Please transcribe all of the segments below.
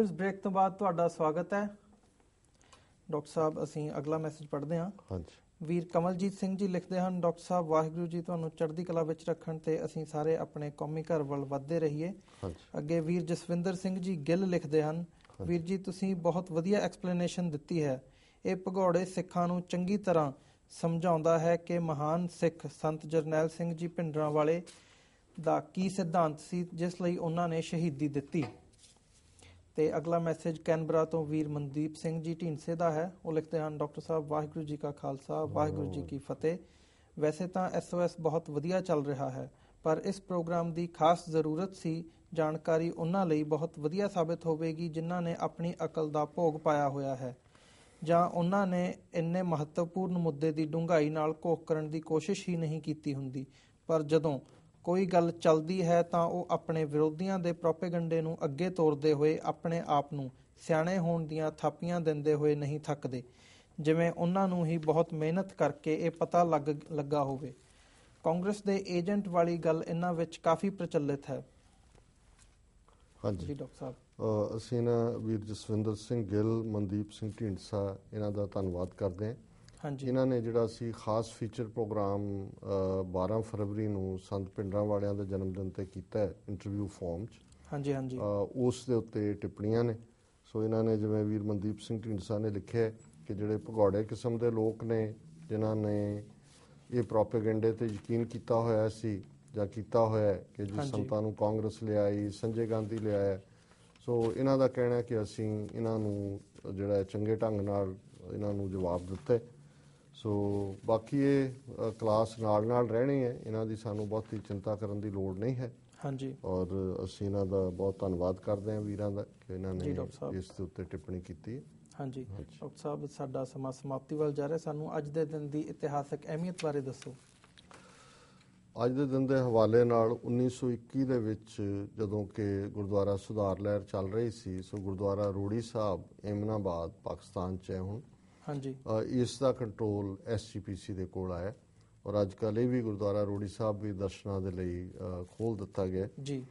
News break ਤੋਂ ਬਾਅਦ ਤੁਹਾਡਾ ਸਵਾਗਤ ਹੈ। ਡਾਕਟਰ ਸਾਹਿਬ ਅਸੀਂ ਅਗਲਾ ਮੈਸੇਜ ਪੜ੍ਹਦੇ ਹਾਂ। ਹਾਂਜੀ। ਵੀਰ ਕਮਲਜੀਤ ਸਿੰਘ ਜੀ ਲਿਖਦੇ ਹਨ, ਡਾਕਟਰ ਸਾਹਿਬ ਵਾਹਿਗੁਰੂ ਜੀ ਤੁਹਾਨੂੰ ਚੜ੍ਹਦੀ ਕਲਾ ਵਿੱਚ ਰੱਖਣ ਤੇ ਅਸੀਂ ਸਾਰੇ ਆਪਣੇ ਕੌਮੀ ਘਰ ਵੱਲ ਵੱਧਦੇ ਰਹੀਏ। ਅੱਗੇ ਵੀਰ ਜਸਵਿੰਦਰ ਸਿੰਘ ਜੀ ਗਿੱਲ ਲਿਖਦੇ ਹਨ, ਵੀਰ ਜੀ ਤੁਸੀਂ ਬਹੁਤ ਵਧੀਆ ਐਕਸਪਲੇਨੇਸ਼ਨ ਦਿੱਤੀ ਹੈ। ਇਹ ਭਗੌੜੇ ਸਿੱਖਾਂ ਨੂੰ ਚੰਗੀ ਤਰ੍ਹਾਂ ਸਮਝਾਉਂਦਾ ਹੈ ਕਿ ਮਹਾਨ ਸਿੱਖ ਸੰਤ ਜਰਨੈਲ ਸਿੰਘ ਜੀ ਭਿੰਡਰਾਂਵਾਲੇ ਦਾ ਕੀ ਸਿਧਾਂਤ ਸੀ ਜਿਸ ਲਈ ਉਹਨਾਂ ਨੇ ਸ਼ਹੀਦੀ ਦਿੱਤੀ। ਤੇ ਅਗਲਾ ਮੈਸੇਜ ਕੈਨਬਰਾ ਤੋਂ ਵੀਰ ਮਨਦੀਪ ਸਿੰਘ ਜੀ ਢੀਂਡਸੇ ਦਾ ਹੈ। ਉਹ ਲਿਖਦੇ ਹਨ, ਡਾਕਟਰ ਸਾਹਿਬ ਵਾਹਿਗੁਰੂ ਜੀ ਕਾ ਖਾਲਸਾ ਵਾਹਿਗੁਰੂ ਜੀ ਕੀ ਫਤਿਹ। ਵੈਸੇ ਤਾਂ SOS ਬਹੁਤ ਵਧੀਆ ਚੱਲ ਰਿਹਾ ਹੈ, ਪਰ ਇਸ ਪ੍ਰੋਗਰਾਮ ਦੀ ਖਾਸ ਜ਼ਰੂਰਤ ਸੀ। ਜਾਣਕਾਰੀ ਉਹਨਾਂ ਲਈ ਬਹੁਤ ਵਧੀਆ ਸਾਬਿਤ ਹੋਵੇਗੀ ਜਿਨ੍ਹਾਂ ਨੇ ਆਪਣੀ ਅਕਲ ਦਾ ਭੋਗ ਪਾਇਆ ਹੋਇਆ ਹੈ ਜਾਂ ਉਹਨਾਂ ਨੇ ਇੰਨੇ ਮਹੱਤਵਪੂਰਨ ਮੁੱਦੇ ਦੀ ਡੂੰਘਾਈ ਨਾਲ ਘੋਖ ਕਰਨ ਦੀ ਕੋਸ਼ਿਸ਼ ਹੀ ਨਹੀਂ ਕੀਤੀ ਹੁੰਦੀ। ਪਰ ਜਦੋਂ ਕੋਈ ਗੱਲ ਚੱਲਦੀ ਹੈ ਤਾਂ ਉਹ ਆਪਣੇ ਵਿਰੋਧੀਆਂ ਦੇ ਪ੍ਰੋਪੇਗੰਡੇ ਨੂੰ ਅੱਗੇ ਤੋਰਦੇ ਹੋਏ ਆਪਣੇ ਆਪ ਨੂੰ ਸਿਆਣੇ ਹੋਣ ਦੀਆਂ ਥਾਪੀਆਂ ਦਿੰਦੇ ਹੋਏ ਨਹੀਂ ਥੱਕਦੇ, ਜਿਵੇਂ ਉਹਨਾਂ ਨੂੰ ਹੀ ਬਹੁਤ ਮਿਹਨਤ ਕਰਕੇ ਇਹ ਪਤਾ ਲੱਗਾ ਹੋਵੇ। ਕਾਂਗਰਸ ਦੇ ਏਜੰਟ ਵਾਲੀ ਗੱਲ ਇਹਨਾਂ ਵਿੱਚ ਕਾਫੀ ਪ੍ਰਚਲਿਤ ਹੈ। ਹਾਂਜੀ ਡਾਕਟਰ ਸਾਹਿਬ, ਅਸੀਂ ਨਾ ਵੀਰ ਜਸਵਿੰਦਰ ਸਿੰਘ ਗਿੱਲ, ਮਨਦੀਪ ਸਿੰਘ ਢੀਂਡਸਾ ਇਹਨਾਂ ਦਾ ਧੰਨਵਾਦ ਕਰਦੇ ਹਾਂ। ਹਾਂਜੀ, ਇਹਨਾਂ ਨੇ ਜਿਹੜਾ ਸੀ ਖਾਸ ਫੀਚਰ ਪ੍ਰੋਗਰਾਮ 12 ਫਰਵਰੀ ਨੂੰ ਸੰਤ ਭਿੰਡਰਾਂਵਾਲਿਆਂ ਦੇ ਜਨਮ ਦਿਨ ਤੇ ਕੀਤਾ ਹੈ ਇੰਟਰਵਿਊ ਫਾਰਮ 'ਚ। ਹਾਂਜੀ ਹਾਂਜੀ, ਉਸ ਦੇ ਉੱਤੇ ਟਿੱਪਣੀਆਂ ਨੇ। ਸੋ ਇਹਨਾਂ ਨੇ ਜਿਵੇਂ ਵੀਰ ਮਨਦੀਪ ਸਿੰਘ ਢੀਂਡਸਾ ਨੇ ਲਿਖਿਆ ਕਿ ਜਿਹੜੇ ਭਗੌੜੇ ਕਿਸਮ ਦੇ ਲੋਕ ਨੇ ਜਿਨ੍ਹਾਂ ਨੇ ਇਹ ਪ੍ਰੋਪੇਗੈਂਡੇ ਤੇ ਯਕੀਨ ਕੀਤਾ ਹੋਇਆ ਸੀ ਜਾਂ ਕੀਤਾ ਹੋਇਆ ਕਿ ਜਿਸ ਸੰਤਾਂ ਨੂੰ ਕਾਂਗਰਸ ਲਿਆਈ, ਸੰਜੇ ਗਾਂਧੀ ਲਿਆਇਆ। ਸੋ ਇਹਨਾਂ ਦਾ ਕਹਿਣਾ ਕਿ ਅਸੀਂ ਇਹਨਾਂ ਨੂੰ ਜਿਹੜਾ ਚੰਗੇ ਢੰਗ ਨਾਲ ਇਹਨਾਂ ਨੂੰ ਜਵਾਬ ਦਿੱਤੇ। ਸੋ ਬਾਕੀ ਇਹ ਕਲਾਸ ਨਾਲ ਨਾਲ ਰਹਿਣੀ ਹੈ, ਇਹਨਾਂ ਦੀ ਸਾਨੂੰ ਬਹੁਤੀ ਚਿੰਤਾ ਕਰਨ ਦੀ ਲੋੜ ਨਹੀਂ ਹੈ। ਹਾਂਜੀ, ਔਰ ਅਸੀਂ ਇਹਨਾਂ ਦਾ ਬਹੁਤ ਧੰਨਵਾਦ ਕਰਦੇ ਹਾਂ ਵੀਰਾਂ ਦਾ ਕਿ ਇਹਨਾਂ ਨੇ ਇਸ ਦੇ ਉੱਤੇ ਟਿੱਪਣੀ ਕੀਤੀ ਹੈ। ਹਾਂਜੀ ਡਾਕਟਰ ਸਾਹਿਬ, ਸਾਡਾ ਸਮਾਂ ਸਮਾਪਤੀ ਵੱਲ ਜਾ ਰਿਹਾ। ਸਾਨੂੰ ਅੱਜ ਦੇ ਦਿਨ ਦੀ ਇਤਿਹਾਸਕ ਅਹਿਮੀਅਤ ਬਾਰੇ ਦੱਸੋ। ਅੱਜ ਦੇ ਦਿਨ ਦੇ ਹਵਾਲੇ ਨਾਲ 1921 ਦੇ ਵਿੱਚ ਜਦੋਂ ਕਿ ਗੁਰਦੁਆਰਾ ਸੁਧਾਰ ਲਹਿਰ ਚੱਲ ਰਹੀ ਸੀ, ਸੋ ਗੁਰਦੁਆਰਾ ਰੋੜੀ ਸਾਹਿਬ ਏਮਨਾਬਾਦ ਪਾਕਿਸਤਾਨ 'ਚ ਹੈ ਹੁਣ। ਹਾਂਜੀ, ਇਸ ਦਾ ਕੰਟਰੋਲ SGPC ਦੇ ਕੋਲ ਆਇਆ ਔਰ ਅੱਜ ਕੱਲ੍ਹ ਇਹ ਵੀ ਗੁਰਦੁਆਰਾ ਰੋੜੀ ਸਾਹਿਬ ਵੀ ਦਰਸ਼ਨਾਂ ਦੇ ਲਈ ਖੋਲ੍ਹ ਦਿੱਤਾ ਗਿਆ ਜੀ।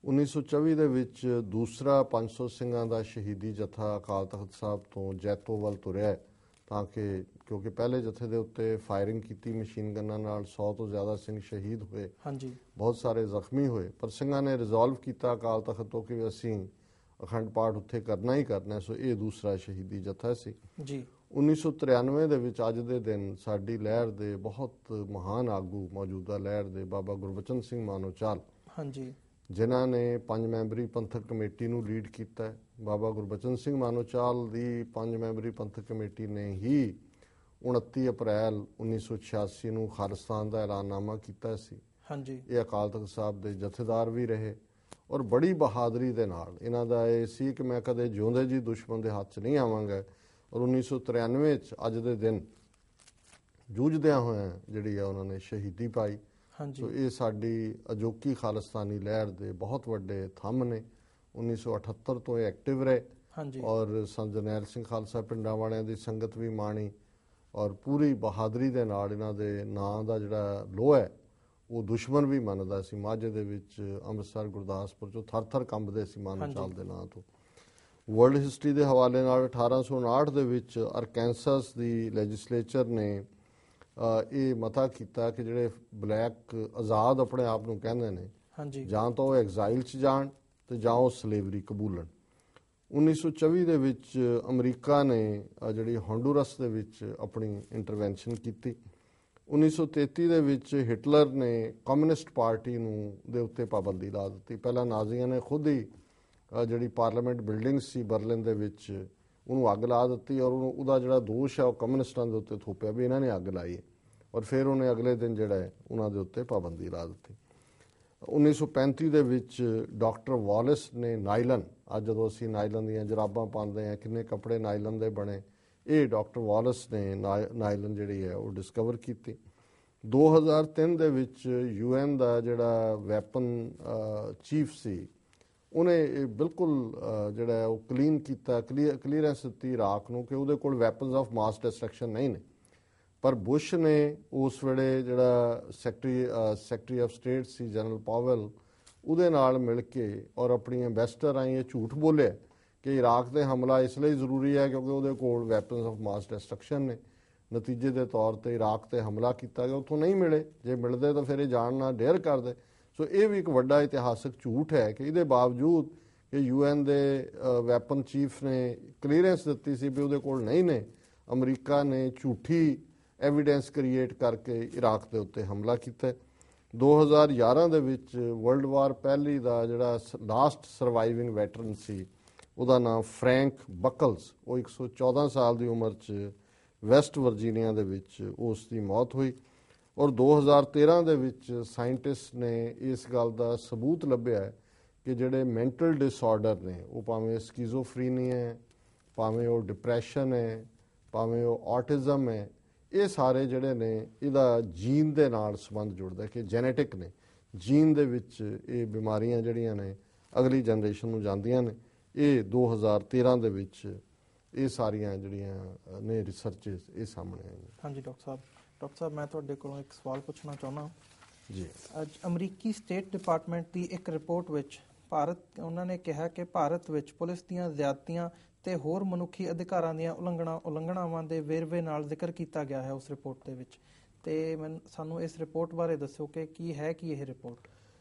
1924 ਦੇ ਵਿੱਚ ਦੂਸਰਾ 500 ਸਿੰਘਾਂ ਦਾ ਸ਼ਹੀਦੀ ਜੱਥਾ ਅਕਾਲ ਤਖਤ ਸਾਹਿਬ ਤੋਂ ਜੈਤੋ ਵੱਲ ਤੁਰਿਆ ਤਾਂ ਕਿ ਕਿਉਂਕਿ ਪਹਿਲੇ ਜੱਥੇ ਦੇ ਉੱਤੇ ਫਾਇਰਿੰਗ ਕੀਤੀ ਮਸ਼ੀਨ ਗਨਾਂ ਨਾਲ, 100 ਤੋਂ ਜ਼ਿਆਦਾ ਸਿੰਘ ਸ਼ਹੀਦ ਹੋਏ। ਹਾਂਜੀ, ਬਹੁਤ ਸਾਰੇ ਜ਼ਖਮੀ ਹੋਏ, ਪਰ ਸਿੰਘਾਂ ਨੇ ਰਿਜ਼ੋਲਵ ਕੀਤਾ ਅਕਾਲ ਤਖਤ ਤੋਂ ਕਿ ਅਸੀਂ ਅਖੰਡ ਪਾਠ ਉੱਥੇ ਕਰਨਾ ਹੀ ਕਰਨਾ। ਸੋ ਇਹ ਦੂਸਰਾ ਸ਼ਹੀਦੀ ਜੱਥਾ ਸੀ ਜੀ। 1993 ਦੇ ਵਿੱਚ ਅੱਜ ਦੇ ਦਿਨ ਸਾਡੀ ਲਹਿਰ ਦੇ ਬਹੁਤ ਮਹਾਨ ਆਗੂ, ਮੌਜੂਦਾ ਲਹਿਰ ਦੇ ਬਾਬਾ ਗੁਰਬਚਨ ਸਿੰਘ ਮਾਨੋਚਾਲ, ਹਾਂਜੀ, ਜਿਨ੍ਹਾਂ ਨੇ 5 ਮੈਂਬਰੀ ਪੰਥਕ ਕਮੇਟੀ ਨੂੰ ਲੀਡ ਕੀਤਾ ਹੈ। ਬਾਬਾ ਗੁਰਬਚਨ ਸਿੰਘ ਮਾਨੋਚਾਲ ਦੀ 5 ਮੈਂਬਰੀ ਪੰਥਕ ਕਮੇਟੀ ਨੇ ਹੀ 29 ਅਪ੍ਰੈਲ 1986 ਨੂੰ ਖਾਲਿਸਤਾਨ ਦਾ ਐਲਾਨਨਾਮਾ ਕੀਤਾ ਸੀ। ਹਾਂਜੀ, ਇਹ ਅਕਾਲ ਤਖਤ ਸਾਹਿਬ ਦੇ ਜਥੇਦਾਰ ਵੀ ਰਹੇ ਔਰ ਬੜੀ ਬਹਾਦਰੀ ਦੇ ਨਾਲ ਇਹਨਾਂ ਦਾ ਇਹ ਸੀ ਕਿ ਮੈਂ ਕਦੇ ਜਿਉਂਦੇ ਜੀ ਦੁਸ਼ਮਣ ਦੇ ਹੱਥ 'ਚ ਨਹੀਂ ਆਵਾਂਗਾ। ਔਰ 1993 'ਚ ਅੱਜ ਦੇ ਦਿਨ ਜੂਝਦਿਆਂ ਹੋਇਆਂ ਜਿਹੜੀ ਆ ਉਹਨਾਂ ਨੇ ਸ਼ਹੀਦੀ ਪਾਈ। ਸੋ ਇਹ ਸਾਡੀ ਅਜੋਕੀ ਖਾਲਿਸਤਾਨੀ ਲਹਿਰ ਦੇ ਬਹੁਤ ਵੱਡੇ ਥੰਮ ਨੇ। 1978 ਤੋਂ ਇਹ ਐਕਟਿਵ ਰਹੇ ਔਰ ਸੰਤ ਜਰਨੈਲ ਸਿੰਘ ਖਾਲਸਾ ਭਿੰਡਰਾਂਵਾਲਿਆਂ ਦੀ ਸੰਗਤ ਵੀ ਮਾਣੀ ਔਰ ਪੂਰੀ ਬਹਾਦਰੀ ਦੇ ਨਾਲ ਇਹਨਾਂ ਦੇ ਨਾਂ ਦਾ ਜਿਹੜਾ ਲੋਹਾ ਹੈ ਉਹ ਦੁਸ਼ਮਣ ਵੀ ਮੰਨਦਾ ਸੀ। ਮਾਝੇ ਦੇ ਵਿੱਚ, ਅੰਮ੍ਰਿਤਸਰ, ਗੁਰਦਾਸਪੁਰ 'ਚੋਂ ਥਰ-ਥਰ ਕੰਬਦੇ ਸੀ ਮਾਨੋਚਾਲ ਦੇ ਨਾਂ ਤੋਂ। ਵਰਲਡ ਹਿਸਟਰੀ ਦੇ ਹਵਾਲੇ ਨਾਲ 1859 ਦੇ ਵਿੱਚ ਅਰਕੈਂਸਸ ਦੀ ਲੈਜਿਸਲੇਚਰ ਨੇ ਇਹ ਮਤਾ ਕੀਤਾ ਕਿ ਜਿਹੜੇ ਬਲੈਕ ਆਜ਼ਾਦ ਆਪਣੇ ਆਪ ਨੂੰ ਕਹਿੰਦੇ ਨੇ, ਜਾਂ ਤਾਂ ਉਹ ਐਗਜ਼ਾਈਲ 'ਚ ਜਾਣ ਤੇ ਜਾਂ ਉਹ ਸਲੇਵਰੀ ਕਬੂਲਣ। 1924 ਦੇ ਵਿੱਚ ਅਮਰੀਕਾ ਨੇ ਜਿਹੜੀ ਹੋਂਡੂਰਸ ਦੇ ਵਿੱਚ ਆਪਣੀ ਇੰਟਰਵੈਂਸ਼ਨ ਕੀਤੀ। 1933 ਦੇ ਵਿੱਚ ਹਿਟਲਰ ਨੇ ਕਮਿਊਨਿਸਟ ਪਾਰਟੀ ਨੂੰ ਦੇ ਉੱਤੇ ਪਾਬੰਦੀ ਲਾ ਦਿੱਤੀ। ਪਹਿਲਾਂ ਨਾਜ਼ੀਆਂ ਨੇ ਖੁਦ ਹੀ ਜਿਹੜੀ ਪਾਰਲੀਮੈਂਟ ਬਿਲਡਿੰਗ ਸੀ ਬਰਲਿਨ ਦੇ ਵਿੱਚ ਉਹਨੂੰ ਅੱਗ ਲਾ ਦਿੱਤੀ ਔਰ ਉਹਦਾ ਜਿਹੜਾ ਦੋਸ਼ ਹੈ ਉਹ ਕਮਿਊਨਿਸਟਾਂ ਦੇ ਉੱਤੇ ਥੋਪਿਆ ਵੀ ਇਹਨਾਂ ਨੇ ਅੱਗ ਲਾਈ ਹੈ ਔਰ ਫਿਰ ਉਹਨੇ ਅਗਲੇ ਦਿਨ ਜਿਹੜਾ ਹੈ ਉਹਨਾਂ ਦੇ ਉੱਤੇ ਪਾਬੰਦੀ ਲਾ ਦਿੱਤੀ। 1935 ਦੇ ਵਿੱਚ ਡਾਕਟਰ ਵਾਲਿਸ ਨੇ ਨਾਈਲਨ, ਅੱਜ ਜਦੋਂ ਅਸੀਂ ਨਾਈਲਨ ਦੀਆਂ ਜਰਾਬਾਂ ਪਾਉਂਦੇ ਹਾਂ, ਕਿੰਨੇ ਕੱਪੜੇ ਨਾਈਲਨ ਦੇ ਬਣੇ, ਇਹ ਡਾਕਟਰ ਵਾਲਿਸ ਨੇ ਨਾਈਲਨ ਜਿਹੜੀ ਹੈ ਉਹ ਡਿਸਕਵਰ ਕੀਤੀ। 2003 ਦੇ ਵਿੱਚ UN ਦਾ ਜਿਹੜਾ ਵੈਪਨ ਚੀਫ ਸੀ ਉਹਨੇ ਬਿਲਕੁਲ ਜਿਹੜਾ ਉਹ ਕਲੀਨ ਕੀਤਾ, ਕਲੀਅਰੈਂਸ ਦਿੱਤੀ ਇਰਾਕ ਨੂੰ ਕਿ ਉਹਦੇ ਕੋਲ ਵੈਪਨਸ ਆਫ ਮਾਸ ਡਿਸਟਰਕਸ਼ਨ ਨਹੀਂ ਨੇ। ਪਰ ਬੁਸ਼ ਨੇ ਉਸ ਵੇਲੇ ਜਿਹੜਾ secretary of state C general Powell, ਉਹਦੇ ਨਾਲ ਮਿਲ ਕੇ ਔਰ ਆਪਣੀ ਐਂਬੈਸਡਰ ਰਾਹੀਂ ਇਹ ਝੂਠ ਬੋਲਿਆ ਕਿ ਇਰਾਕ ਤੇ ਹਮਲਾ ਇਸ ਲਈ ਜ਼ਰੂਰੀ ਹੈ ਕਿਉਂਕਿ ਉਹਦੇ ਕੋਲ ਵੈਪਨਸ ਆਫ ਮਾਸ ਡਿਸਟਰਕਸ਼ਨ ਨੇ। ਨਤੀਜੇ ਦੇ ਤੌਰ ਤੇ ਇਰਾਕ ਤੇ ਹਮਲਾ ਕੀਤਾ ਗਿਆ, ਉੱਥੋਂ ਨਹੀਂ ਮਿਲੇ, ਜੇ ਮਿਲਦੇ ਤਾਂ ਫਿਰ ਇਹ ਜਾਣ ਨਾਲ ਡੇਅਰ ਕਰਦੇ। ਸੋ ਇਹ ਵੀ ਇੱਕ ਵੱਡਾ ਇਤਿਹਾਸਕ ਝੂਠ ਹੈ ਕਿ ਇਹਦੇ ਬਾਵਜੂਦ ਕਿ UN ਦੇ ਵੈਪਨ ਚੀਫ ਨੇ ਕਲੀਅਰੈਂਸ ਦਿੱਤੀ ਸੀ ਵੀ ਉਹਦੇ ਕੋਲ ਨਹੀਂ ਨੇ, ਅਮਰੀਕਾ ਨੇ ਝੂਠੀ ਐਵੀਡੈਂਸ ਕ੍ਰੀਏਟ ਕਰਕੇ ਇਰਾਕ ਦੇ ਉੱਤੇ ਹਮਲਾ ਕੀਤਾ। 2011 ਦੇ ਵਿੱਚ ਵਰਲਡ ਵਾਰ ਪਹਿਲੀ ਦਾ ਜਿਹੜਾ ਲਾਸਟ ਸਰਵਾਈਵਿੰਗ ਵੈਟਰਨ ਸੀ, ਉਹਦਾ ਨਾਮ ਫਰੈਂਕ ਬਕਲਸ, ਉਹ 114 ਸਾਲ ਦੀ ਉਮਰ 'ਚ ਵੈਸਟ ਵਰਜੀਨੀਆ ਦੇ ਵਿੱਚ ਉਸ ਦੀ ਮੌਤ ਹੋਈ। ਔਰ 2013 ਦੇ ਵਿੱਚ ਸਾਇੰਟਿਸਟ ਨੇ ਇਸ ਗੱਲ ਦਾ ਸਬੂਤ ਲੱਭਿਆ ਕਿ ਜਿਹੜੇ ਮੈਂਟਲ ਡਿਸਆਰਡਰ ਨੇ, ਉਹ ਭਾਵੇਂ ਸਕਿਜ਼ੋਫਰੀਨੀਆ ਹੈ, ਭਾਵੇਂ ਉਹ ਡਿਪਰੈਸ਼ਨ ਹੈ, ਭਾਵੇਂ ਉਹ ਆਟਿਜ਼ਮ ਹੈ, ਇਹ ਸਾਰੇ ਜਿਹੜੇ ਨੇ ਇਹਦਾ ਜੀਨ ਦੇ ਨਾਲ ਸੰਬੰਧ ਜੁੜਦਾ ਕਿ ਜੈਨੇਟਿਕ ਨੇ, ਜੀਨ ਦੇ ਵਿੱਚ ਇਹ ਬਿਮਾਰੀਆਂ ਜਿਹੜੀਆਂ ਨੇ ਅਗਲੀ ਜਨਰੇਸ਼ਨ ਨੂੰ ਜਾਂਦੀਆਂ ਨੇ। ਇਹ 2013 ਦੇ ਵਿੱਚ ਇਹ ਸਾਰੀਆਂ ਜਿਹੜੀਆਂ ਨੇ ਰਿਸਰਚਸ ਇਹ ਸਾਹਮਣੇ ਆਈਆਂ। ਹਾਂਜੀ ਡਾਕਟਰ ਸਾਹਿਬ ਮੈਂ ਤੁਹਾਡੇ ਕੋਲੋਂ ਇੱਕ ਸਵਾਲ ਪੁੱਛਣਾ ਚਾਹੁੰਦਾ ਜੀ। ਅੱਜ ਅਮਰੀਕੀ ਸਟੇਟ ਡਿਪਾਰਟਮੈਂਟ ਦੀ ਇੱਕ ਰਿਪੋਰਟ ਵਿੱਚ ਉਹਨਾਂ ਨੇ ਕਿਹਾ ਕਿ ਭਾਰਤ ਵਿੱਚ ਪੁਲਿਸ ਦੀਆਂ ਜ਼ਿਆਦਤੀਆਂ ਤੇ ਹੋਰ ਮਨੁੱਖੀ ਅਧਿਕਾਰਾਂ ਦੀਆਂ ਉਲੰਘਣਾਵਾਂ ਦੇ ਵੇਰਵੇ ਨਾਲ ਜ਼ਿਕਰ ਕੀਤਾ ਗਿਆ ਹੈ ਉਸ ਰਿਪੋਰਟ ਦੇ ਵਿੱਚ। ਤੇ ਸਾਨੂੰ ਇਸ ਰਿਪੋਰਟ ਬਾਰੇ ਦੱਸੋ ਕਿ ਕੀ ਹੈ ਕੀ ਇਹ ਰਿਪੋਰਟ।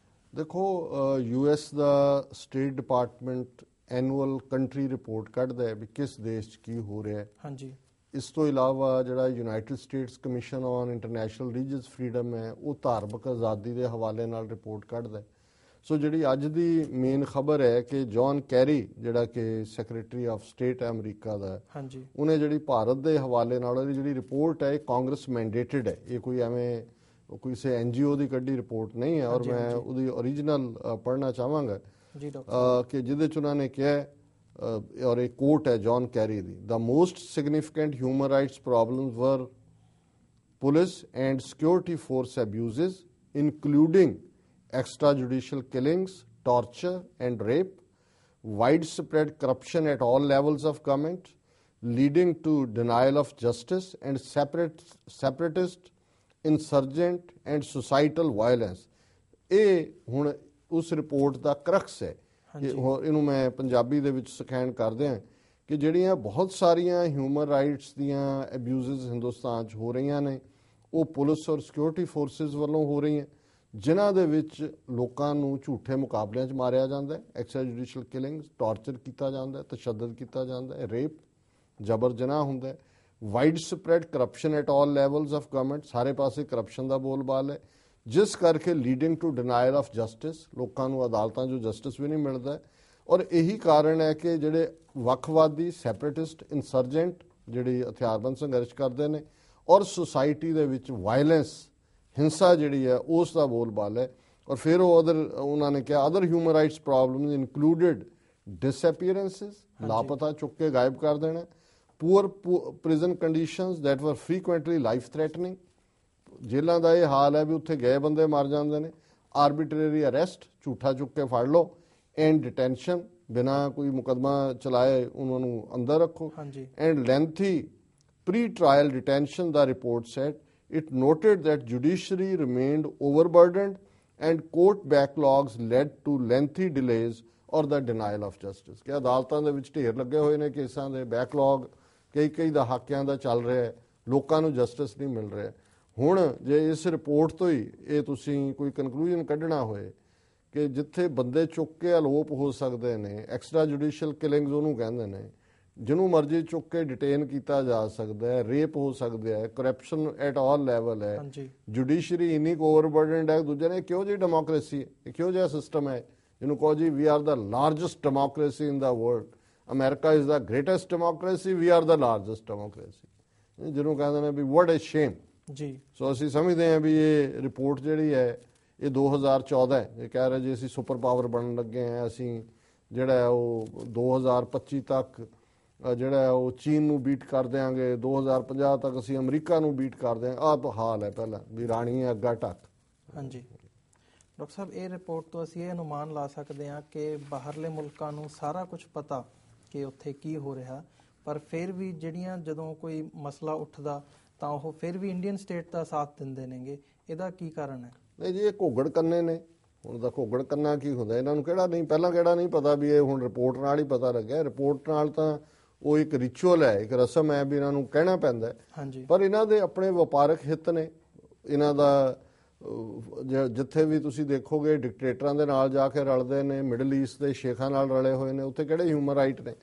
ਦੇਖੋ, US ਦਾ state department annual country report ਕੱਢਦਾ ਹੈ ਵੀ ਕਿਸ ਦੇਸ਼ 'ਚ ਕੀ ਹੋ ਰਿਹਾ ਹੈ। ਹਾਂਜੀ। ਇਸ ਤੋਂ ਇਲਾਵਾ ਜਿਹੜਾ United States commission on international religious freedom ਹੈ, ਉਹ ਧਾਰਮਿਕ ਆਜ਼ਾਦੀ ਦੇ ਹਵਾਲੇ ਨਾਲ ਰਿਪੋਰਟ ਕੱਢਦਾ ਹੈ। ਸੋ ਜਿਹੜੀ ਅੱਜ ਦੀ ਮੇਨ ਖਬਰ ਹੈ ਕਿ ਜੌਨ ਕੈਰੀ, ਜਿਹੜਾ ਕਿ ਸੈਕਟਰੀ ਆਫ ਸਟੇਟ ਹੈ ਅਮਰੀਕਾ ਦਾ, ਹਾਂਜੀ, ਉਹਨੇ ਜਿਹੜੀ ਭਾਰਤ ਦੇ ਹਵਾਲੇ ਨਾਲ ਉਹਦੀ ਜਿਹੜੀ ਰਿਪੋਰਟ ਹੈ ਇਹ ਕਾਂਗਰਸ ਮੈਂਡੇਟਡ ਹੈ। ਇਹ ਕੋਈ ਐਵੇਂ ਕਿਸੇ NGO ਦੀ ਕੱਢੀ ਰਿਪੋਰਟ ਨਹੀਂ ਹੈ। ਔਰ ਮੈਂ ਉਹਦੀ ਓਰੀਜਨਲ ਪੜ੍ਹਨਾ ਚਾਹਾਂਗਾ ਕਿ ਜਿਹਦੇ 'ਚ ਉਹਨਾਂ ਨੇ ਕਿਹਾ, ਔਰ ਇੱਕ ਕੋਟ ਹੈ ਜੌਨ ਕੈਰੀ ਦੀ, the most significant human rights problems were police and security force abuses including extrajudicial killings, torture and rape, widespread corruption at all levels of government, leading to denial of justice and separatist, insurgent and societal violence। ਇਹ ਹੁਣ ਉਸ report ਦਾ ਕਰਕਸ ਹੈ। ਇਹਨੂੰ ਮੈਂ ਪੰਜਾਬੀ ਦੇ ਵਿੱਚ ਸਖੈਣ ਕਰਦੇ ਹਾਂ ਕਿ ਜਿਹੜੀਆਂ ਬਹੁਤ ਸਾਰੀਆਂ ਹਿਊਮਨ ਰਾਈਟਸ ਦੀਆਂ ਅਬਿਊਜ਼ਸ ਹਿੰਦੁਸਤਾਨ 'ਚ ਹੋ ਰਹੀਆਂ ਨੇ, ਉਹ ਪੁਲਿਸ ਔਰ ਸਿਕਿਉਰਿਟੀ ਫੋਰਸਿਸ ਵੱਲੋਂ ਹੋ ਰਹੀਆਂ, ਜਿਨ੍ਹਾਂ ਦੇ ਵਿੱਚ ਲੋਕਾਂ ਨੂੰ ਝੂਠੇ ਮੁਕਾਬਲਿਆਂ 'ਚ ਮਾਰਿਆ ਜਾਂਦਾ ਹੈ, ਐਕਸਟਰਾ ਜੁਡੀਸ਼ੀਅਲ ਕਿਲਿੰਗਸ, ਟਾਰਚਰ ਕੀਤਾ ਜਾਂਦਾ ਹੈ, ਤਸ਼ੱਦਦ ਕੀਤਾ ਜਾਂਦਾ ਹੈ, ਰੇਪ, ਜਬਰ ਜਨਾਹ ਹੁੰਦਾ ਹੈ, wide spread corruption at all levels of government, ਸਾਰੇ ਪਾਸੇ ਕਰਪਸ਼ਨ ਦਾ ਬੋਲਬਾਲ ਹੈ, ਜਿਸ ਕਰਕੇ leading to denial of justice, ਲੋਕਾਂ ਨੂੰ ਅਦਾਲਤਾਂ 'ਚੋਂ ਜਸਟਿਸ ਵੀ ਨਹੀਂ ਮਿਲਦਾ। ਔਰ ਇਹੀ ਕਾਰਨ ਹੈ ਕਿ ਜਿਹੜੇ ਵੱਖਵਾਦੀ, ਸੈਪਰੇਟਿਸਟ, ਇਨਸਰਜੈਂਟ ਜਿਹੜੀ ਹਥਿਆਰਬੰਦ ਸੰਘਰਸ਼ ਕਰਦੇ ਨੇ, ਔਰ ਸੁਸਾਇਟੀ ਦੇ ਵਿੱਚ ਵਾਇਲੈਂਸ, ਹਿੰਸਾ ਜਿਹੜੀ ਹੈ ਉਸ ਦਾ ਬੋਲਬਾਲ ਹੈ। ਔਰ ਫਿਰ ਉਹਨਾਂ ਨੇ ਕਿਹਾ other human rights problems included disappearances, ਲਾਪਤਾ ਚੁੱਕ ਕੇ ਗਾਇਬ ਕਰ ਦੇਣਾ, poor prison conditions that were frequently life threatening, ਜੇਲ੍ਹਾਂ ਦਾ ਇਹ ਹਾਲ ਹੈ ਵੀ ਉੱਥੇ ਗਏ ਬੰਦੇ ਮਰ ਜਾਂਦੇ ਨੇ, ਆਰਬਿਟਰਰੀ ਅਰੈਸਟ, ਝੂਠਾ ਚੁੱਕ ਕੇ ਫੜ ਲਓ, ਐਂਡ ਡਿਟੈਂਸ਼ਨ, ਬਿਨਾਂ ਕੋਈ ਮੁਕੱਦਮਾ ਚਲਾਏ ਉਹਨਾਂ ਨੂੰ ਅੰਦਰ ਰੱਖੋ, and lengthy pre trial detention. The report said it noted that judiciary remained overburdened and court backlogs led to lengthy delays or the denial of justice। ਕਿ ਅਦਾਲਤਾਂ ਦੇ ਵਿੱਚ ਢੇਰ ਲੱਗੇ ਹੋਏ ਨੇ ਕੇਸਾਂ ਦੇ, ਬੈਕਲੌਗ ਕਈ ਦਹਾਕਿਆਂ ਦਾ ਚੱਲ ਰਿਹਾ ਹੈ, ਲੋਕਾਂ ਨੂੰ ਜਸਟਿਸ ਨਹੀਂ ਮਿਲ ਰਿਹਾ। ਹੁਣ ਜੇ ਇਸ ਰਿਪੋਰਟ ਤੋਂ ਹੀ ਇਹ ਤੁਸੀਂ ਕੋਈ ਕਨਕਲੂਜਨ ਕੱਢਣਾ ਹੋਏ ਕਿ ਜਿੱਥੇ ਬੰਦੇ ਚੁੱਕ ਕੇ ਅਲੋਪ ਹੋ ਸਕਦੇ ਨੇ, ਐਕਸਟਰਾ ਜੁਡੀਸ਼ੀਅਲ ਕਿਲਿੰਗਸ ਉਹਨੂੰ ਕਹਿੰਦੇ ਨੇ, ਜਿਹਨੂੰ ਮਰਜ਼ੀ ਚੁੱਕ ਕੇ ਡਿਟੇਨ ਕੀਤਾ ਜਾ ਸਕਦਾ ਹੈ, ਰੇਪ ਹੋ ਸਕਦਾ ਹੈ, ਕਰਪਸ਼ਨ ਐਟ ਆਲ ਲੈਵਲ ਹੈ, ਜੁਡੀਸ਼ਰੀ ਇੰਨੀ ਕੁ ਓਵਰਬਰਡਨਡ ਹੈ। ਦੂਜੇ ਨੇ ਕਿਉਂ ਜਿਹੀ ਡੈਮੋਕ੍ਰੇਸੀ ਹੈ, ਕਿਉਂ ਜਿਹਾ ਸਿਸਟਮ ਹੈ ਜਿਹਨੂੰ ਕਹੋ ਜੀ we are the largest democracy in the world, America is the greatest democracy, we are the largest democracy, ਜਿਹਨੂੰ ਕਹਿੰਦੇ ਨੇ ਵੀ ਵਾਟ ਅ ਸ਼ੇਮ ਜੀ। ਸੋ ਅਸੀਂ ਸਮਝਦੇ ਹਾਂ ਵੀ ਇਹ ਰਿਪੋਰਟ ਜਿਹੜੀ ਹੈ ਇਹ 2014 ਹੈ, ਇਹ ਕਹਿ ਰਹੇ ਜੀ ਅਸੀਂ ਸੁਪਰ ਪਾਵਰ ਬਣਨ ਲੱਗੇ ਹਾਂ, ਅਸੀਂ ਜਿਹੜਾ ਉਹ 2025 ਤੱਕ ਜਿਹੜਾ ਉਹ ਚੀਨ ਨੂੰ ਬੀਟ ਕਰ ਦਿਆਂਗੇ, 2050 ਤੱਕ ਅਸੀਂ ਅਮਰੀਕਾ ਨੂੰ ਬੀਟ ਕਰ ਦਿਆਂਗੇ। ਆਹ ਤਾਂ ਹਾਲ ਹੈ ਪਹਿਲਾਂ ਵੀ ਰਾਣੀ ਅੱਗਾ ਟੱਕ। ਹਾਂਜੀ ਡਾਕਟਰ ਸਾਹਿਬ, ਇਹ ਰਿਪੋਰਟ ਤੋਂ ਅਸੀਂ ਇਹ ਅਨੁਮਾਨ ਲਾ ਸਕਦੇ ਹਾਂ ਕਿ ਬਾਹਰਲੇ ਮੁਲਕਾਂ ਨੂੰ ਸਾਰਾ ਕੁਝ ਪਤਾ ਕਿ ਉੱਥੇ ਕੀ ਹੋ ਰਿਹਾ, ਪਰ ਫਿਰ ਵੀ ਜਿਹੜੀਆਂ ਜਦੋਂ ਕੋਈ ਮਸਲਾ ਉੱਠਦਾ ਤਾਂ ਉਹ ਫਿਰ ਵੀ ਇੰਡੀਅਨ ਸਟੇਟ ਦਾ ਸਾਥ ਦਿੰਦੇ ਨੇਗੇ, ਇਹਦਾ ਕੀ ਕਾਰਨ ਹੈ? ਨਹੀਂ ਜੀ, ਇਹ ਘੋਗੜ ਕੰਨੇ ਨੇ, ਹੁਣ ਦਾ ਘੋਗੜ ਕੰਨਾ ਕੀ ਹੁੰਦਾ, ਇਹਨਾਂ ਨੂੰ ਕਿਹੜਾ ਨਹੀਂ, ਪਹਿਲਾਂ ਕਿਹੜਾ ਨਹੀਂ ਪਤਾ ਵੀ ਇਹ ਹੁਣ ਰਿਪੋਰਟ ਨਾਲ ਹੀ ਪਤਾ ਲੱਗਿਆ। ਰਿਪੋਰਟ ਨਾਲ ਤਾਂ ਉਹ ਇੱਕ ਰਿਚੁਅਲ ਹੈ, ਇੱਕ ਰਸਮ ਹੈ ਵੀ ਇਹਨਾਂ ਨੂੰ ਕਹਿਣਾ ਪੈਂਦਾ। ਪਰ ਇਹਨਾਂ ਦੇ ਆਪਣੇ ਵਪਾਰਕ ਹਿੱਤ ਨੇ। ਇਹਨਾਂ ਦਾ ਜਿੱਥੇ ਵੀ ਤੁਸੀਂ ਦੇਖੋਗੇ ਡਿਕਟੇਟਰਾਂ ਦੇ ਨਾਲ ਜਾ ਕੇ ਰਲਦੇ ਨੇ, ਮਿਡਲ ਈਸਟ ਦੇ ਸ਼ੇਖਾਂ ਨਾਲ ਰਲੇ ਹੋਏ ਨੇ, ਉੱਥੇ ਕਿਹੜੇ ਹਿਊਮਨ ਰਾਈਟ ਨੇ।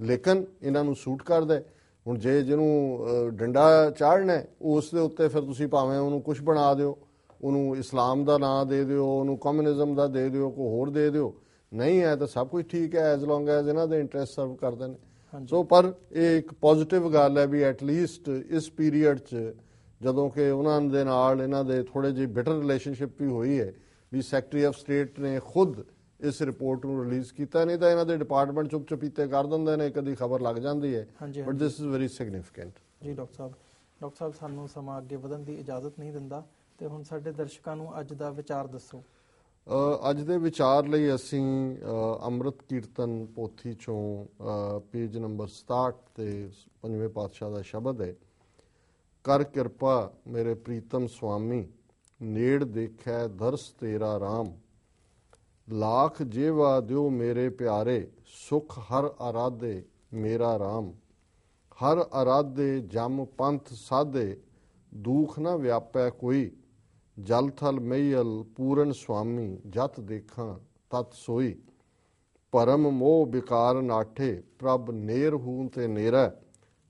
ਲੇਕਿਨ ਇਹਨਾਂ ਨੂੰ ਸੂਟ ਕਰਦਾ। ਹੁਣ ਜੇ ਜਿਹਨੂੰ ਡੰਡਾ ਚਾੜਨਾ ਉਸ ਦੇ ਉੱਤੇ ਫਿਰ ਤੁਸੀਂ ਭਾਵੇਂ ਉਹਨੂੰ ਕੁਛ ਬਣਾ ਦਿਓ, ਉਹਨੂੰ ਇਸਲਾਮ ਦਾ ਨਾਂ ਦੇ ਦਿਓ, ਉਹਨੂੰ ਕਮਿਊਨਿਜ਼ਮ ਦਾ ਦੇ ਦਿਓ, ਕੋਈ ਹੋਰ ਦੇ ਦਿਓ, ਨਹੀਂ ਹੈ ਤਾਂ ਸਭ ਕੁਝ ਠੀਕ ਹੈ ਐਜ਼ ਲੌਂਗ ਐਜ਼ ਇਹਨਾਂ ਦੇ ਇੰਟਰਸਟ ਸਰਵ ਕਰਦੇ ਨੇ। ਸੋ ਪਰ ਇਹ ਇੱਕ ਪੋਜ਼ਿਟਿਵ ਗੱਲ ਹੈ ਵੀ ਐਟਲੀਸਟ ਇਸ ਪੀਰੀਅਡ 'ਚ ਜਦੋਂ ਕਿ ਉਹਨਾਂ ਦੇ ਨਾਲ ਇਹਨਾਂ ਦੇ ਥੋੜ੍ਹੇ ਜਿਹੀ ਬਿਟਰ ਰਿਲੇਸ਼ਨਸ਼ਿਪ ਵੀ ਹੋਈ ਹੈ ਵੀ ਸੈਕਟਰੀ ਆਫ ਸਟੇਟ ਨੇ ਖੁਦ ਇਸ ਰਿਪੋਰਟ ਨੂੰ ਰਿਲੀਜ਼ ਕੀਤਾ, ਨਹੀਂ ਤਾਂ ਇਹਨਾਂ ਦੇ ਡਿਪਾਰਟਮੈਂਟ ਚੁੱਪ ਚਪੀਤੇ ਕਰ ਦਿੰਦੇ ਨੇ, ਕਦੀ ਖਬਰ ਲੱਗ ਜਾਂਦੀ ਹੈ। But this is very significant. ਜੀ ਡਾਕਟਰ ਸਾਹਿਬ ਸਾਨੂੰ ਸਮਾਂ ਅੱਗੇ ਵਧਣ ਦੀ ਇਜਾਜ਼ਤ ਨਹੀਂ ਦਿੰਦਾ, ਤੇ ਹੁਣ ਸਾਡੇ ਦਰਸ਼ਕਾਂ ਨੂੰ ਅੱਜ ਦਾ ਵਿਚਾਰ ਦੱਸੋ। ਅੱਜ ਦੇ ਵਿਚਾਰ ਲਈ ਅਸੀਂ ਅੰਮ੍ਰਿਤ ਕੀਰਤਨ ਪੋਥੀ ਚੋਂ ਪੇਜ ਨੰਬਰ 67 ਤੇ 5ਵੇਂ ਪਾਤਸ਼ਾਹ ਦਾ ਸ਼ਬਦ ਹੈ, ਕਰ ਕਿਰਪਾ ਮੇਰੇ ਪ੍ਰੀਤਮ ਸੁਆਮੀ, ਨੇੜ ਦੇਖੈ ਦਰਸ ਤੇਰਾ ਰਾਮ, ਲਾਖ ਜੇਵਾ ਦਿਓ ਮੇਰੇ ਪਿਆਰੇ, ਸੁਖ ਹਰ ਆਰਾਧੇ ਮੇਰਾ ਰਾਮ, ਹਰ ਆਰਾਧੇ ਜਮ ਪੰਥ ਸਾਧੇ, ਦੁਖ ਨਾ ਵਿਆਪੈ ਕੋਈ, ਜਲ ਥਲ ਮਈਲ ਪੂਰਨ ਸੁਆਮੀ, ਜਤ ਦੇਖਾਂ ਤਤ ਸੋਈ, ਭਰਮ ਮੋਹ ਵਿਕਾਰ ਨਾਠੇ, ਪ੍ਰਭ ਨੇਰ ਹੂੰ ਤੇ ਨੇਰਾ,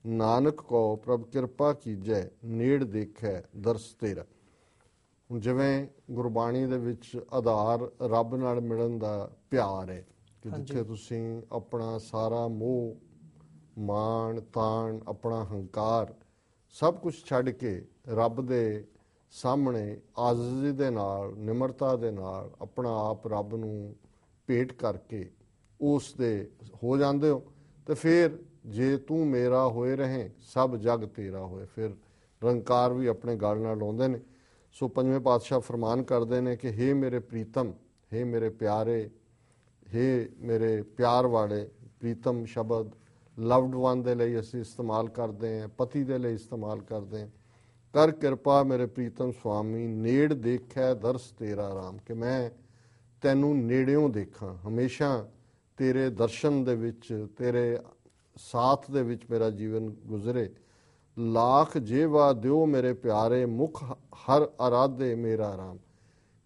ਨਾਨਕ ਕੋ ਪ੍ਰਭ ਕਿਰਪਾ ਕੀਜੈ, ਨੇੜ ਦੇਖੈ ਦਰਸ ਤੇਰਾ। ਹੁਣ ਜਿਵੇਂ ਗੁਰਬਾਣੀ ਦੇ ਵਿੱਚ ਆਧਾਰ ਰੱਬ ਨਾਲ ਮਿਲਣ ਦਾ ਪਿਆਰ ਹੈ ਕਿ ਜਿੱਥੇ ਤੁਸੀਂ ਆਪਣਾ ਸਾਰਾ ਮੋਹ ਮਾਣ ਤਾਣ ਆਪਣਾ ਹੰਕਾਰ ਸਭ ਕੁਝ ਛੱਡ ਕੇ ਰੱਬ ਦੇ ਸਾਹਮਣੇ ਆਜ਼ਜ਼ੀ ਦੇ ਨਾਲ ਨਿਮਰਤਾ ਦੇ ਨਾਲ ਆਪਣਾ ਆਪ ਰੱਬ ਨੂੰ ਭੇਟ ਕਰਕੇ ਉਸ ਦੇ ਹੋ ਜਾਂਦੇ ਹੋ, ਤੇ ਫਿਰ ਜੇ ਤੂੰ ਮੇਰਾ ਹੋਏ ਰਹੇ ਸਭ ਜਗ ਤੇਰਾ ਹੋਏ, ਫਿਰ ਨਿਰੰਕਾਰ ਵੀ ਆਪਣੇ ਗਲ ਨਾਲ ਲਾਉਂਦੇ ਨੇ। ਸੋ 5ਵੇਂ ਪਾਤਸ਼ਾਹ ਫਰਮਾਨ ਕਰਦੇ ਨੇ ਕਿ ਹੇ ਮੇਰੇ ਪ੍ਰੀਤਮ, ਹੇ ਮੇਰੇ ਪਿਆਰੇ, ਹੇ ਮੇਰੇ ਪਿਆਰ ਵਾਲੇ। ਪ੍ਰੀਤਮ ਸ਼ਬਦ ਲਵਡ ਵਨ ਦੇ ਲਈ ਅਸੀਂ ਇਸਤੇਮਾਲ ਕਰਦੇ ਹਾਂ, ਪਤੀ ਦੇ ਲਈ ਇਸਤੇਮਾਲ ਕਰਦੇ ਹਾਂ। ਕਰ ਕਿਰਪਾ ਮੇਰੇ ਪ੍ਰੀਤਮ ਸੁਆਮੀ, ਨੇੜ ਦੇਖੈ ਦਰਸ ਤੇਰਾ ਰਾਮ, ਕਿ ਮੈਂ ਤੈਨੂੰ ਨੇੜਿਓਂ ਦੇਖਾਂ, ਹਮੇਸ਼ਾ ਤੇਰੇ ਦਰਸ਼ਨ ਦੇ ਵਿੱਚ ਤੇਰੇ ਸਾਥ ਦੇ ਵਿੱਚ ਮੇਰਾ ਜੀਵਨ ਗੁਜ਼ਰੇ। ਲਾਖ ਜੇਵਾ ਦਿਓ ਮੇਰੇ ਪਿਆਰੇ, ਮੁਖ ਹਰ ਆਰਾਧੇ ਮੇਰਾ ਰਾਮ,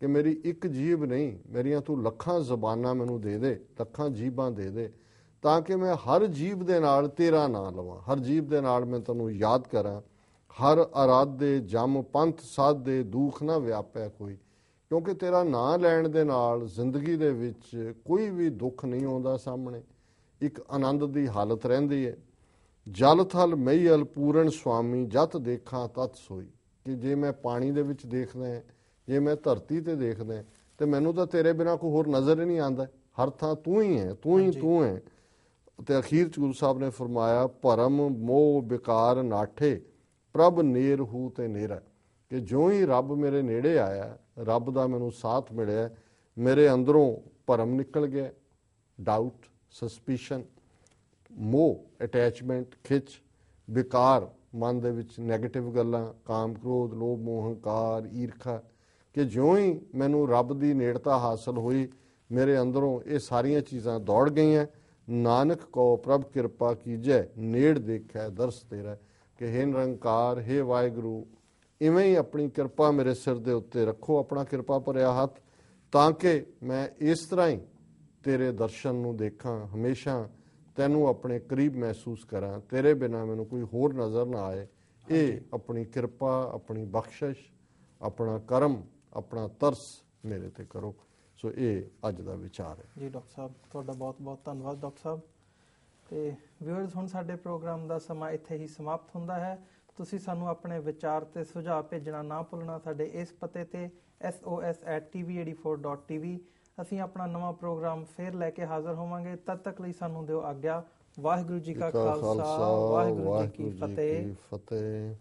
ਕਿ ਮੇਰੀ ਇੱਕ ਜੀਭ ਨਹੀਂ, ਮੇਰੀਆਂ ਤੂੰ ਲੱਖਾਂ ਜ਼ਬਾਨਾਂ ਮੈਨੂੰ ਦੇ ਦੇ, ਲੱਖਾਂ ਜੀਭਾਂ ਦੇ ਦੇ, ਤਾਂ ਕਿ ਮੈਂ ਹਰ ਜੀਭ ਦੇ ਨਾਲ ਤੇਰਾ ਨਾਂ ਲਵਾਂ, ਹਰ ਜੀਭ ਦੇ ਨਾਲ ਮੈਂ ਤੈਨੂੰ ਯਾਦ ਕਰਾਂ। ਹਰ ਆਰਾਧੇ ਜਮ ਪੰਥ ਸਾਧੇ, ਦੁੱਖ ਨਾ ਵਿਆਪੈ ਕੋਈ, ਕਿਉਂਕਿ ਤੇਰਾ ਨਾਂ ਲੈਣ ਦੇ ਨਾਲ ਜ਼ਿੰਦਗੀ ਦੇ ਵਿੱਚ ਕੋਈ ਵੀ ਦੁੱਖ ਨਹੀਂ ਆਉਂਦਾ ਸਾਹਮਣੇ, ਇੱਕ ਆਨੰਦ ਦੀ ਹਾਲਤ ਰਹਿੰਦੀ ਹੈ। ਜਲ ਥਲ ਮਈਲ ਪੂਰਨ ਸੁਆਮੀ, ਜਤ ਦੇਖਾਂ ਤਤ ਸੋਈ, ਕਿ ਜੇ ਮੈਂ ਪਾਣੀ ਦੇ ਵਿੱਚ ਦੇਖਦਾ, ਜੇ ਮੈਂ ਧਰਤੀ ਤੇ ਦੇਖਦਾ, ਤੇ ਮੈਨੂੰ ਤਾਂ ਤੇਰੇ ਬਿਨਾਂ ਕੋਈ ਹੋਰ ਨਜ਼ਰ ਹੀ ਨਹੀਂ ਆਉਂਦਾ, ਹਰ ਥਾਂ ਤੂੰ ਹੀ ਹੈ, ਤੂੰ ਹੀ ਤੂੰ ਹੈ। ਤੇ ਅਖੀਰ ਚ ਗੁਰੂ ਸਾਹਿਬ ਨੇ ਫਰਮਾਇਆ, ਭਰਮ ਮੋਹ ਵਿਕਾਰ ਨਾਠੇ, ਪ੍ਰਭ ਨੇਰ ਹੂ ਤੇ ਨੇਰਾ, ਕਿ ਜੋ ਹੀ ਰੱਬ ਮੇਰੇ ਨੇੜੇ ਆਇਆ, ਰੱਬ ਦਾ ਮੈਨੂੰ ਸਾਥ ਮਿਲਿਆ, ਮੇਰੇ ਅੰਦਰੋਂ ਭਰਮ ਨਿਕਲ ਗਿਆ, ਡਾਊਟ, ਸਸਪੀਸ਼ਨ, ਮੋਹ ਅਟੈਚਮੈਂਟ, ਖਿੱਚ, ਵਿਕਾਰ ਮਨ ਦੇ ਵਿੱਚ ਨੈਗੇਟਿਵ ਗੱਲਾਂ, ਕਾਮ ਕ੍ਰੋਧ ਲੋਭ ਮੋਹ ਹੰਕਾਰ ਈਰਖਾ, ਕਿ ਜਿਉਂ ਹੀ ਮੈਨੂੰ ਰੱਬ ਦੀ ਨੇੜਤਾ ਹਾਸਲ ਹੋਈ, ਮੇਰੇ ਅੰਦਰੋਂ ਇਹ ਸਾਰੀਆਂ ਚੀਜ਼ਾਂ ਦੌੜ ਗਈਆਂ। ਨਾਨਕ ਕੋ ਪ੍ਰਭ ਕਿਰਪਾ ਕੀਜੈ, ਨੇੜ ਦੇਖੈ ਦਰਸ ਤੇਰਾ, ਕਿ ਹੇ ਨਿਰੰਕਾਰ, ਹੇ ਵਾਹਿਗੁਰੂ, ਇਵੇਂ ਹੀ ਆਪਣੀ ਕਿਰਪਾ ਮੇਰੇ ਸਿਰ ਦੇ ਉੱਤੇ ਰੱਖੋ, ਆਪਣਾ ਕਿਰਪਾ ਭਰਿਆ ਹੱਥ, ਤਾਂ ਕਿ ਮੈਂ ਇਸ ਤਰ੍ਹਾਂ ਹੀ ਤੇਰੇ ਦਰਸ਼ਨ ਨੂੰ ਦੇਖਾਂ, ਹਮੇਸ਼ਾ ਤੈਨੂੰ ਆਪਣੇ ਕਰੀਬ ਮਹਿਸੂਸ ਕਰਾਂ, ਤੇਰੇ ਬਿਨਾਂ ਮੈਨੂੰ ਕੋਈ ਹੋਰ ਨਜ਼ਰ ਨਾ ਆਏ। ਇਹ ਆਪਣੀ ਕਿਰਪਾ, ਆਪਣੀ ਬਖਸ਼ਿਸ਼, ਆਪਣਾ ਕਰਮ, ਆਪਣਾ ਤਰਸ ਮੇਰੇ ਤੇ ਕਰੋ। ਸੋ ਇਹ ਅੱਜ ਦਾ ਵਿਚਾਰ ਹੈ ਜੀ। ਡਾਕਟਰ ਸਾਹਿਬ ਤੁਹਾਡਾ ਬਹੁਤ ਬਹੁਤ ਧੰਨਵਾਦ। ਡਾਕਟਰ ਸਾਹਿਬ ਤੇ ਵਿਊਅਰਸ, ਹੁਣ ਸਾਡੇ ਪ੍ਰੋਗਰਾਮ ਦਾ ਸਮਾਂ ਇੱਥੇ ਹੀ ਸਮਾਪਤ ਹੁੰਦਾ ਹੈ। ਤੁਸੀਂ ਸਾਨੂੰ ਆਪਣੇ ਵਿਚਾਰ ਤੇ ਸੁਝਾਅ ਭੇਜਣਾ ਨਾ ਭੁੱਲਣਾ ਸਾਡੇ ਇਸ ਪਤੇ ਤੇ sos@tv84.tv। ਅਸੀਂ ਆਪਣਾ ਨਵਾਂ ਪ੍ਰੋਗਰਾਮ ਫੇਰ ਲੈ ਕੇ ਹਾਜ਼ਰ ਹੋਵਾਂਗੇ। ਤਦ ਤੱਕ ਲਈ ਸਾਨੂੰ ਦਿਓ ਆਗਿਆ। ਵਾਹਿਗੁਰੂ ਜੀ ਕਾ ਖਾਲਸਾ, ਵਾਹਿਗੁਰੂ ਜੀ ਕੀ ਫਤਿਹ।